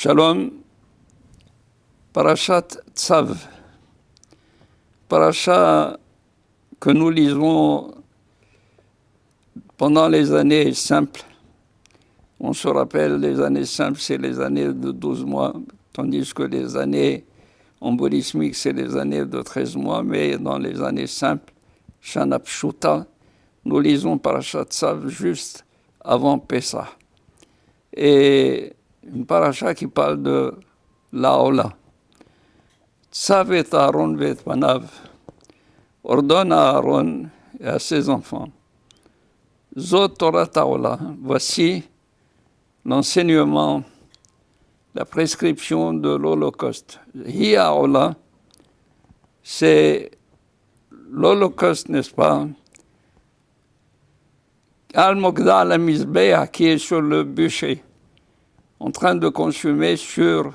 Shalom, Parashat Tzav, parasha que nous lisons pendant les années simples. On se rappelle, les années simples, c'est les années de 12 mois, tandis que les années embolismiques, c'est les années de 13 mois, mais dans les années simples, Shana Pshuta, nous lisons Parashat Tzav juste avant Pessah. Et une paracha qui parle de la Ola. Tzav et Aaron vet panav, ordonne à Aaron et à ses enfants. Zot Torah Ola, voici l'enseignement, la prescription de l'Holocauste. Hi Ola, c'est l'Holocauste, n'est-ce pas? Al-Mokda al-Mizbeah, qui est sur le bûcher, en train de consumer sur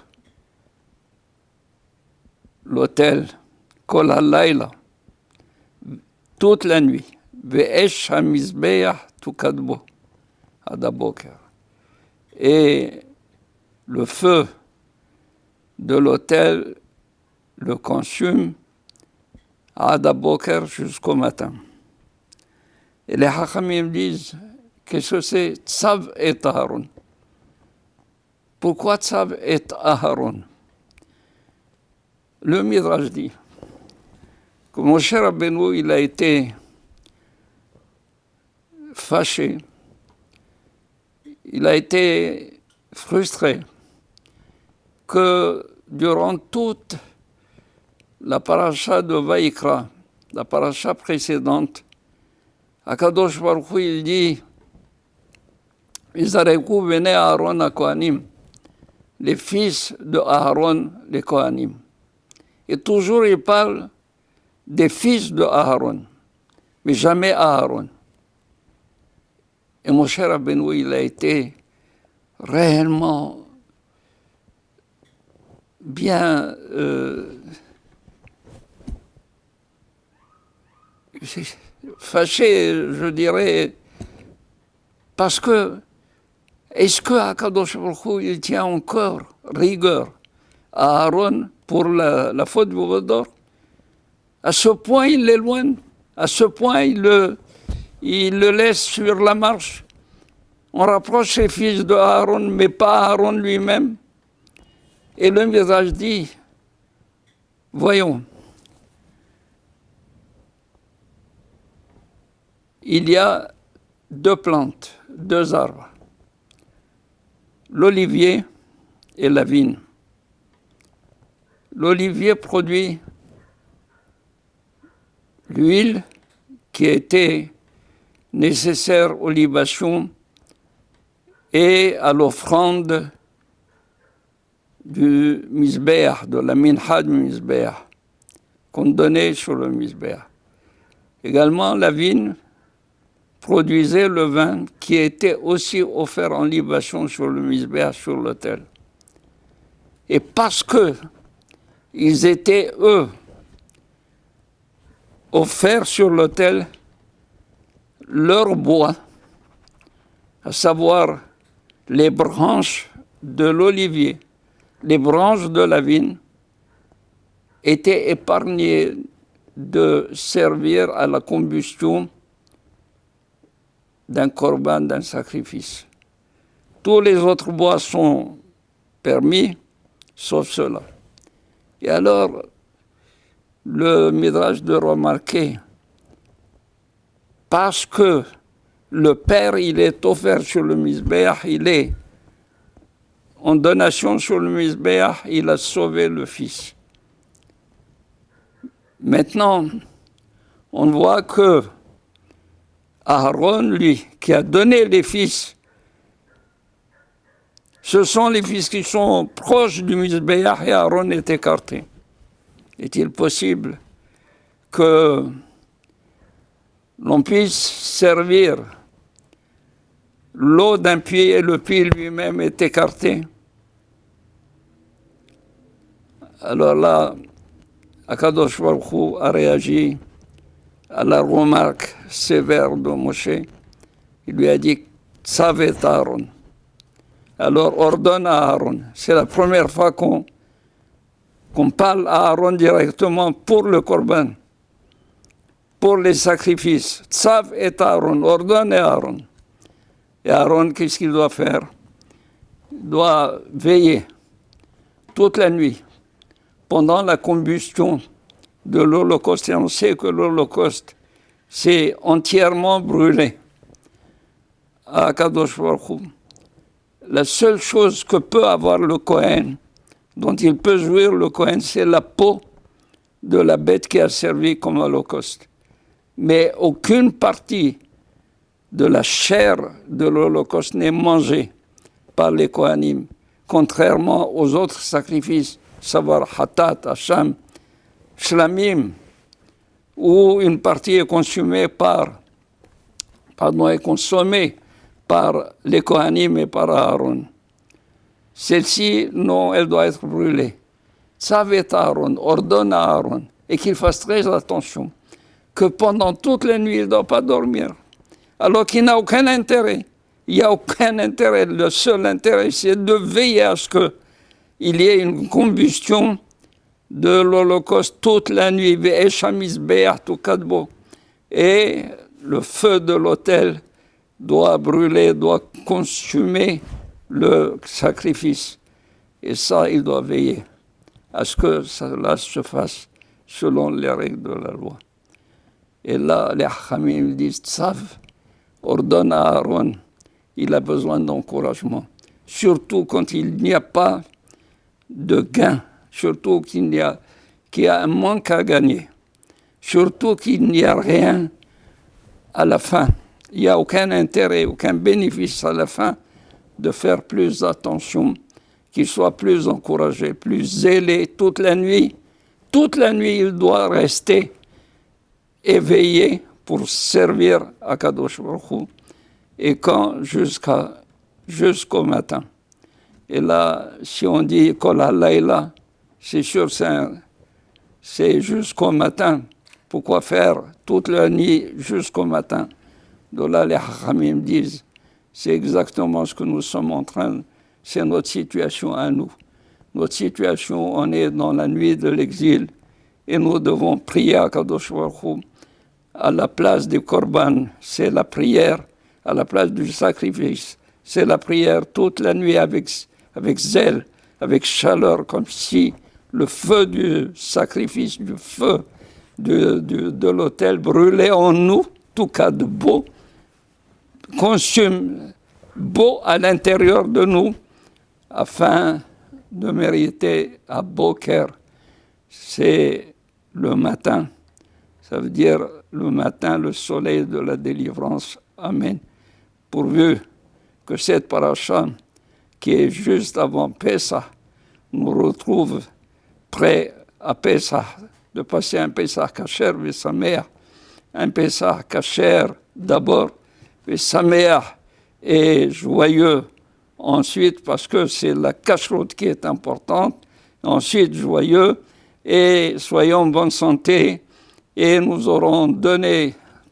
l'autel, Kol ha-layla, toute la nuit. Ve'esh ha-Mizbeah tukadbo, adaboker. Et le feu de l'autel le consume adaboker jusqu'au matin. Et les Hachamim disent, qu'est-ce que c'est Tzav et Aaron? Pourquoi Tzav et Aaron? Le Midrash dit que Moshe Rabbeinu, il a été fâché, il a été frustré que durant toute la paracha de Vaïkra, la paracha précédente, Akadosh Baruch Hu, il dit Izareku bene Aaron à Kohanim, les fils de Aaron, les Kohanim. Et toujours il parle des fils de Aaron, mais jamais Aaron. Et Moshe Rabbeinu, il a été réellement bien fâché, je dirais, parce que est-ce que Akadosh Baruch Hu, il tient encore rigueur à Aaron pour la faute du Vaudor? À ce point, il l'éloigne, à ce point, il le laisse sur la marche. On rapproche ses fils de Aaron, mais pas Aaron lui-même. Et le message dit, voyons, il y a deux plantes, deux arbres, l'olivier et la vigne. L'olivier produit l'huile qui était nécessaire aux libations et à l'offrande du Mizbeach, de la mincha du Mizbeach, qu'on donnait sur le Mizbeach. Également, la vigne produisait le vin qui était aussi offert en libation sur le Mizbeach, sur l'autel. Et parce que ils étaient, eux, offerts sur l'autel, leur bois, à savoir les branches de l'olivier, les branches de la vigne, étaient épargnées de servir à la combustion d'un korban, d'un sacrifice. Tous les autres bois sont permis, sauf cela. Et alors, le Midrash de remarquer, parce que le Père, il est offert sur le Mizbeach, il est en donation sur le Mizbeach, il a sauvé le Fils. Maintenant, on voit que Aaron, lui, qui a donné les fils, ce sont les fils qui sont proches du Mizbeach et Aaron est écarté. Est-il possible que l'on puisse servir l'eau d'un puits et le puits lui-même est écarté? Alors là, Akadosh Baruch Hu a réagi à la remarque sévère de Moshe. Il lui a dit, Tzav et Aaron. Alors ordonne à Aaron. C'est la première fois qu'on parle à Aaron directement pour le korban, pour les sacrifices. Tsav et Aaron, ordonne à Aaron. Et Aaron, qu'est-ce qu'il doit faire? Il doit veiller toute la nuit pendant la combustion de l'Holocauste. Et on sait que l'Holocauste, c'est entièrement brûlé à Kadosh Baruch Hu. La seule chose que peut avoir le Kohen, dont il peut jouir le Kohen, c'est la peau de la bête qui a servi comme holocauste. Mais aucune partie de la chair de l'holocauste n'est mangée par les Kohanim, contrairement aux autres sacrifices, savoir Hatat, Hacham, Shlamim, où une partie est consommée par les Kohanim et par Aaron. Celle-ci, non, elle doit être brûlée. Tzavet Aaron, ordonne à Aaron, et qu'il fasse très attention, que pendant toute la nuit, il ne doit pas dormir, alors qu'il n'a aucun intérêt. Il n'y a aucun intérêt. Le seul intérêt, c'est de veiller à ce qu'il y ait une combustion de l'Holocauste toute la nuit. Et le feu de l'autel doit brûler, doit consumer le sacrifice. Et ça, il doit veiller à ce que cela se fasse selon les règles de la loi. Et là, les Hachamim disent, Tzav, ordonne à Aaron, il a besoin d'encouragement. Surtout quand il n'y a pas de gain, surtout qu'il y a un manque à gagner, surtout qu'il n'y a rien à la fin. Il n'y a aucun intérêt, aucun bénéfice à la fin de faire plus attention, qu'il soit plus encouragé, plus zélé toute la nuit. Toute la nuit, il doit rester éveillé pour servir à Kadosh Baruch Hu, et quand jusqu'au matin. Et là, si on dit Kol halayla, c'est sûr, c'est jusqu'au matin. Pourquoi faire toute la nuit jusqu'au matin? De là, les Hachamim disent, c'est exactement ce que nous sommes en train, c'est notre situation à nous. Notre situation, on est dans la nuit de l'exil, et nous devons prier à Kadosh Baruch Hu. À la place du korban, c'est la prière. À la place du sacrifice, c'est la prière toute la nuit avec zèle, avec chaleur, comme si le feu du sacrifice, du feu de l'autel brûlait en nous, tout cas de beau, consume beau à l'intérieur de nous, afin de mériter à Boker. C'est le matin, ça veut dire le matin, le soleil de la délivrance. Amen. Pourvu que cette paracha, qui est juste avant Pessah, nous retrouve prêts à Pessah, de passer un Pessah kasher v'sameach, un Pessah kasher d'abord, v'sameach et joyeux ensuite, parce que c'est la kashrut qui est importante, ensuite joyeux, et soyons en bonne santé, et nous aurons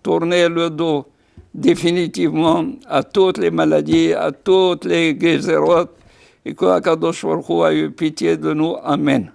tourné le dos définitivement à toutes les maladies, à toutes les guézerotes, et que Akadosh Baruch Hu a eu pitié de nous. Amen.